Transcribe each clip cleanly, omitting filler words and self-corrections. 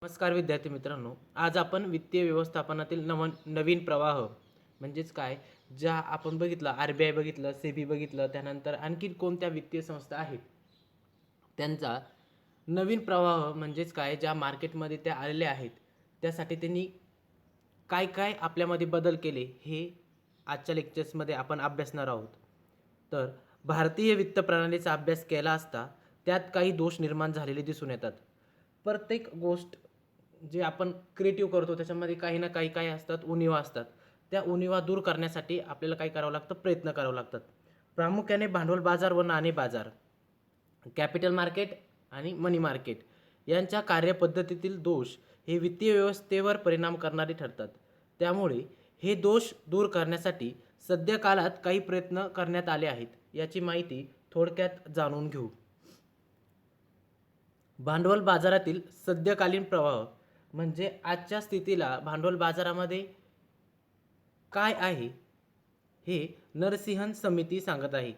नमस्कार विद्यार्थी मित्रांनो, आज आपण वित्तीय व्यवस्थापनातील नवीन प्रवाह म्हणजेच काय, ज्या आपण बघितलं आर-बी-आय बघितलं, सेबी बघितलं, त्यानंतर आणखी कोणत्या वित्तीय संस्था आहेत त्यांचा नवीन प्रवाह म्हणजेच काय, ज्या मार्केटमध्ये त्या आलेल्या आहेत त्यासाठी त्यांनी काय काय आपल्यामध्ये बदल केले हे आजच्या लेक्चर्समध्ये आपण अभ्यासणार आहोत. तर भारतीय वित्त प्रणालीचा अभ्यास केला असता त्यात काही दोष निर्माण झालेले दिसून येतात. प्रत्येक गोष्ट जे आपण क्रिएटिव्ह करतो त्याच्यामध्ये काही ना काही काय असतात, उणिवा असतात. त्या उणिवा दूर करण्यासाठी आपल्याला काय करावं लागतं, प्रयत्न करावे लागतात. प्रामुख्याने भांडवल बाजार व नाणे बाजार, कॅपिटल मार्केट आणि मनी मार्केट यांच्या कार्यपद्धतीतील दोष हे वित्तीय व्यवस्थेवर परिणाम करणारे ठरतात. त्यामुळे हे दोष दूर करण्यासाठी सध्या काळात काही प्रयत्न करण्यात आले आहेत. याची माहिती थोडक्यात जाणून घेऊ. भांडवल बाजारातील सद्यकालीन प्रवाह म्हणजे आजच्या स्थितीला भांडवल बाजारामध्ये काय आहे हे नरसिंहन समिती सांगत आहे.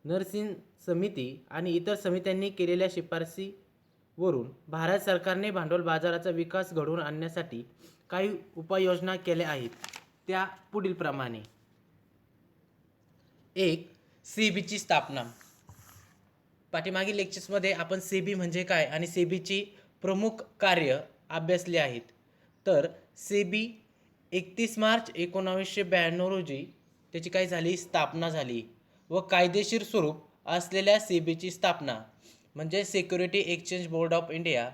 नरसिंह समिती आणि इतर समित्यांनी केलेल्या शिफारसीवरून भारत सरकारने भांडवल बाजाराचा विकास घडवून आणण्यासाठी काही उपाययोजना केल्या आहेत. त्या पुढील प्रमाणे: 1. सेबीची स्थापना. पाठीमागील लेक्चर्समध्ये आपण सेबी म्हणजे काय आणि सेबीची प्रमुख कार्य अभ्यासले आहेत. तर सेबी 31 मार्च 1992 रोजी त्याची काय झाली, स्थापना झाली व कायदेशीर स्वरूप असलेल्या सेबीची स्थापना म्हणजे security exchange board of India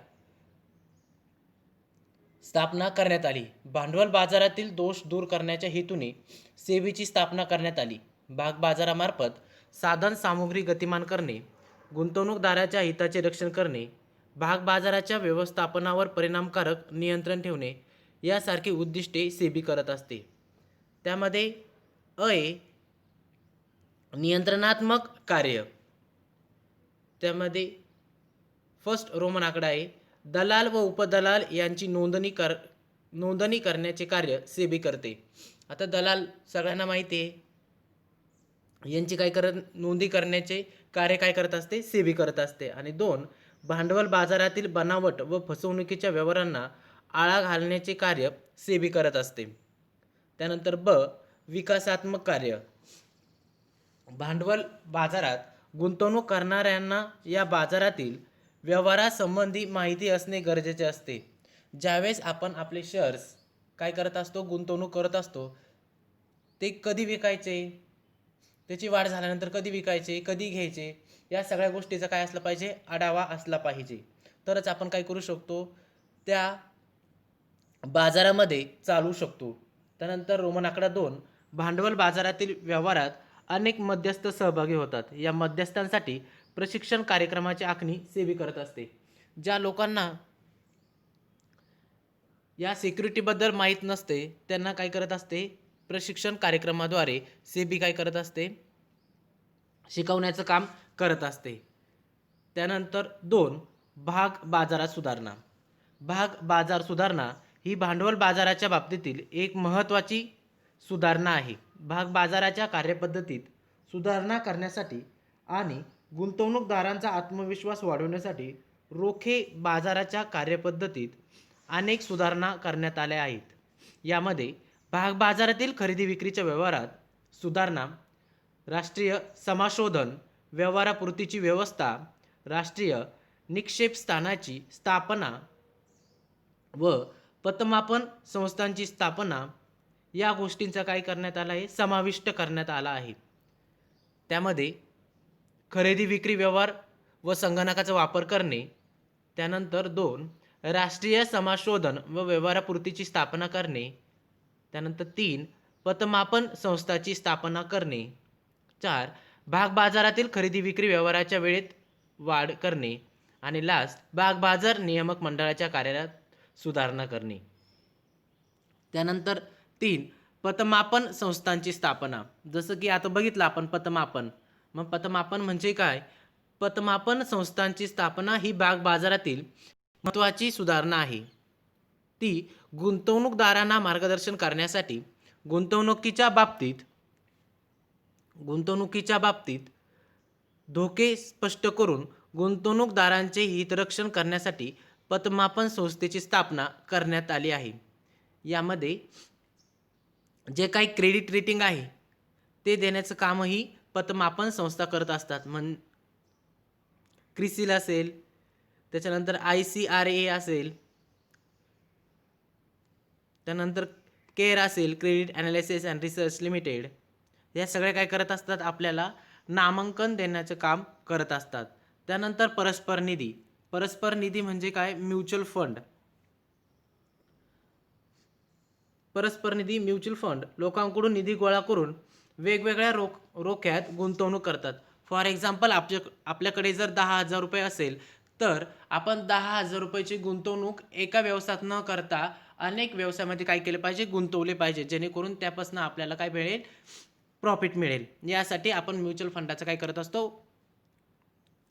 स्थापना करण्यात आली. भांडवल बाजारातील दोष दूर करण्याच्या हेतूने सेबीची स्थापना करण्यात आली. भाग बाजारामार्फत साधन सामुग्री गतिमान करणे, गुंतवणूकदाराच्या हिताचे रक्षण करणे, भाग बाजाराच्या व्यवस्थापनावर परिणामकारक नियंत्रण ठेवणे यासारखी उद्दिष्टे सेबी करत असते. त्यामध्ये नियंत्रणात्मक कार्य, त्यामध्ये फर्स्ट रोमन आकडा आहे, दलाल व उपदलाल यांची नोंदणी करण्याचे कार्य सेबी करते. आता दलाल सगळ्यांना माहिती आहे, यांची नोंदी करण्याचे कार्य काय करत असते, सेबी करत असते. आणि 2. भांडवल बाजारातील बनावट व फसवणुकीच्या व्यवहारांना आळा घालण्याचे कार्य सेबी करत असते. त्यानंतर विकासात्मक कार्य, भांडवल बाजारात गुंतवणूक करणाऱ्यांना या बाजारातील व्यवहारासंबंधी माहिती असणे गरजेचे असते. ज्यावेळेस आपण आपले शेअर्स काय करत असतो, गुंतवणूक करत असतो, ते कधी विकायचे, त्याची वाढ झाल्यानंतर कधी विकायचे, कधी घ्यायचे, या सगळ्या गोष्टीचा काय असला पाहिजे, आढावा असला पाहिजे. तरच आपण काय करू शकतो, त्या बाजारामध्ये चालू शकतो. त्यानंतर रोमन आकडा 2, भांडवल बाजारातील व्यवहारात अनेक मध्यस्थ सहभागी होतात. या मध्यस्थांसाठी प्रशिक्षण कार्यक्रमाची आखणी सेबी करत असते. ज्या लोकांना या सिक्युरिटीबद्दल माहीत नसते त्यांना काय करत असते, प्रशिक्षण कार्यक्रमाद्वारे सेबी काय करत असते, शिकवण्याचं काम करत असते. त्यानंतर 2. भाग बाजारात सुधारणा. भाग बाजार सुधारणा ही भांडवल बाजाराच्या बाबतीतील एक महत्त्वाची सुधारणा आहे. भाग बाजाराच्या कार्यपद्धतीत सुधारणा करण्यासाठी आणि गुंतवणूकदारांचा आत्मविश्वास वाढवण्यासाठी रोखे बाजाराच्या कार्यपद्धतीत अनेक सुधारणा करण्यात आल्या आहेत. यामध्ये भाग बाजारातील खरेदी विक्रीच्या व्यवहारात सुधारणा, राष्ट्रीय समाशोधन व्यवहारापूर्तीची व्यवस्था, राष्ट्रीय निक्षेप स्थानाची स्थापना व पतमापन संस्थांची स्थापना या गोष्टींचा काय करण्यात आला आहे, समाविष्ट करण्यात आला आहे. त्यामध्ये खरेदी विक्री व्यवहार व संगणकाचा वापर करणे, त्यानंतर 2. राष्ट्रीय समाशोधन व व्यवहारापूर्तीची स्थापना करणे, त्यानंतर 3. पतमापन संस्थाची स्थापना करणे, 4. भाग बाजारातील खरेदी विक्री व्यवहाराच्या वेळेत वाढ करणे आणि लास्ट भाग बाजार नियामक मंडळाच्या कार्यात सुधारणा करणे. त्यानंतर 3. पतमापन संस्थांची स्थापना. जसं की आता बघितलं आपण पतमापन, मग पतमापन म्हणजे काय, पतमापन संस्थांची स्थापना ही भाग बाजारातील महत्त्वाची सुधारणा आहे. ती गुंतवणूकदारांना मार्गदर्शन करण्यासाठी गुंतवणुकीच्या बाबतीत धोके स्पष्ट करून गुंतवणूकदारांचे हितरक्षण करण्यासाठी पतमापन संस्थेची स्थापना करण्यात आली आहे. यामध्ये जे काही क्रेडिट रेटिंग आहे ते देण्याचं कामही पतमापन संस्था करत असतात. क्रिसिल असेल, त्याच्यानंतर ICRA असेल, त्यानंतर केअर असेल, credit analysis and research limited, या सगळ्या काय करत असतात, आपल्याला नामांकन देण्याचं काम करत असतात. त्यानंतर परस्पर निधी. परस्पर निधी म्हणजे काय? Mutual fund. परस्पर निधी म्युच्युअल फंड लोकांकडून निधी गोळा करून वेगवेगळ्या रोख्यात गुंतवणूक करतात. फॉर एक्झाम्पल, आपल्याकडे जर 10,000 रुपये असेल तर आपण 10,000 रुपयाची गुंतवणूक एका व्यवसायात न करता अनेक व्यवसायामध्ये काय केले पाहिजे? गुंतवले पाहिजे, जेणेकरून त्यापासून आपल्याला काय मिळेल? प्रॉफिट मिळेल. यासाठी आपण म्युच्युअल फंडाचं काय करत असतो?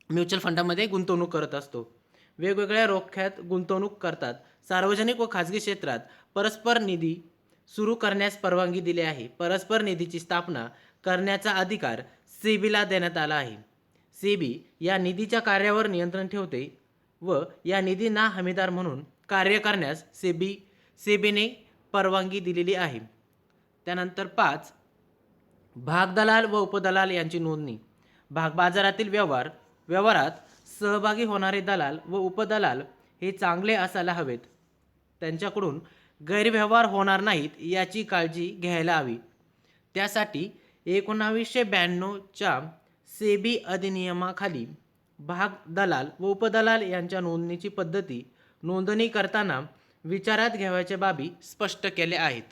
म्युच्युअल फंडामध्ये गुंतवणूक करत असतो. वेगवेगळ्या रोख्यात गुंतवणूक करतात. सार्वजनिक व खाजगी क्षेत्रात परस्पर निधी सुरू करण्यास परवानगी दिली आहे. परस्पर निधीची स्थापना करण्याचा अधिकार सेबीला देण्यात आला आहे. सेबी या निधीच्या कार्यावर नियंत्रण ठेवते व या निधींना हमीदार म्हणून कार्य करण्यास सेबीने परवानगी दिलेली आहे. त्यानंतर 5, भागदलाल व उपदलाल यांची नोंदणी. भागबाजारातील व्यवहारात सहभागी होणारे दलाल व उपदलाल हे चांगले असायला हवेत. त्यांच्याकडून गैरव्यवहार होणार नाहीत याची काळजी घ्यायला हवी. त्यासाठी 1992च्या सेबी अधिनियमाखाली भागदलाल व उपदलाल यांच्या नोंदणीची पद्धती नोंदणी करताना विचारात घ्यावयाच्या बाबी स्पष्ट केल्या आहेत.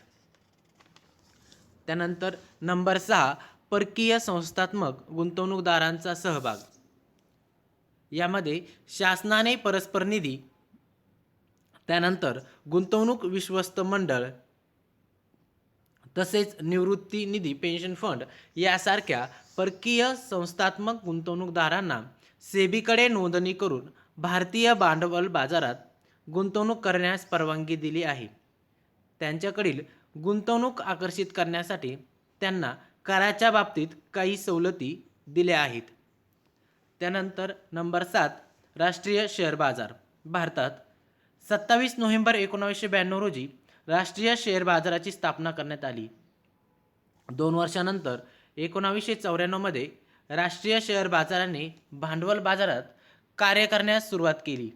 त्यानंतर नंबर 6, परकीय संस्थात्मक गुंतवणूकदारांचा सहभाग. यामध्ये शासनाने परस्पर निधी, त्यानंतर गुंतवणूक विश्वस्त मंडळ, तसेच निवृत्ती निधी पेन्शन फंड यासारख्या परकीय संस्थात्मक गुंतवणूकदारांना सेबीकडे नोंदणी करून भारतीय भांडवल बाजारात गुंतवणूक करण्यास परवानगी दिली आहे. त्यांच्याकडील गुंतवणूक आकर्षित करण्यासाठी त्यांना कराच्या बाबतीत काही सवलती दिल्या आहेत. त्यानंतर नंबर 7, राष्ट्रीय शेअर बाजार. भारतात 27 नोव्हेंबर 1992 रोजी राष्ट्रीय शेअर बाजाराची स्थापना करण्यात आली. 2 वर्षानंतर 1994 मध्ये राष्ट्रीय शेअर बाजाराने भांडवल बाजारात कार्य करण्यास सुरुवात केली.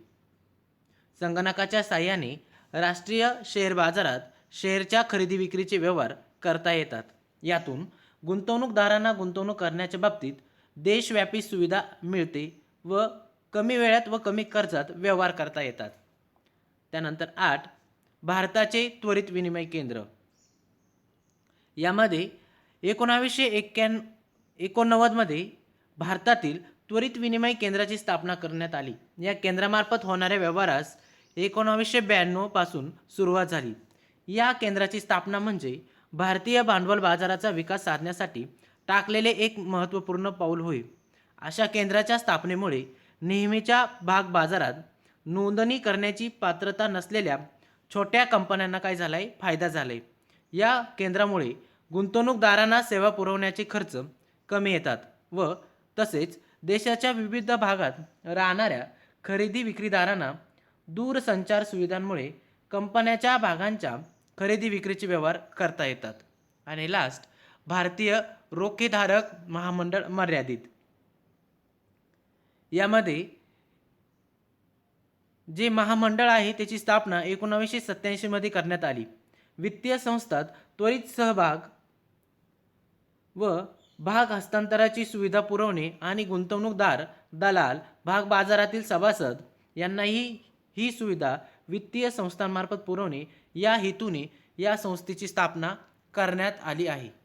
संगणकाच्या साहाय्याने राष्ट्रीय शेअर बाजारात शेअरच्या खरेदी विक्रीचे व्यवहार करता येतात. यातून गुंतवणूकदारांना गुंतवणूक करण्याच्या बाबतीत देशव्यापी सुविधा मिळते व कमी वेळात व कमी खर्चात व्यवहार करता येतात. त्यानंतर 8, भारताचे त्वरित विनिमय केंद्र. यामध्ये 1989 मध्ये भारतातील त्वरित विनिमय केंद्राची स्थापना करण्यात आली. या केंद्रामार्फत होणाऱ्या व्यवहारास 1992 पासून सुरुवात झाली. या केंद्राची स्थापना म्हणजे भारतीय भांडवल बाजाराचा विकास साधण्यासाठी टाकलेले एक महत्त्वपूर्ण पाऊल होय. अशा केंद्राच्या स्थापनेमुळे नेहमीच्या भाग बाजारात नोंदणी करण्याची पात्रता नसलेल्या छोट्या कंपन्यांना काय झालाय? फायदा झालाय. या केंद्रामुळे गुंतवणूकदारांना सेवा पुरवण्याचे खर्च कमी येतात व तसेच देशाच्या विविध भागात राहणाऱ्या खरेदी विक्रीदारांना दूरसंचार सुविधांमुळे कंपन्याच्या भागांच्या खरेदी विक्रीचे व्यवहार करता येतात. आणि लास्ट, भारतीय रोखेधारक महामंडळ मर्यादित. यामध्ये जे महामंडळ आहे त्याची स्थापना 1987 मध्ये करण्यात आली. वित्तीय संस्थात त्वरित सहभाग व भाग हस्तांतराची सुविधा पुरवणे आणि गुंतवणूकदार, दलाल, भाग बाजारातील सभासद यांनाही ही सुविधा वित्तीय संस्थांमार्फत पुरवणे या हेतूने या संस्थेची स्थापना करण्यात आली आहे.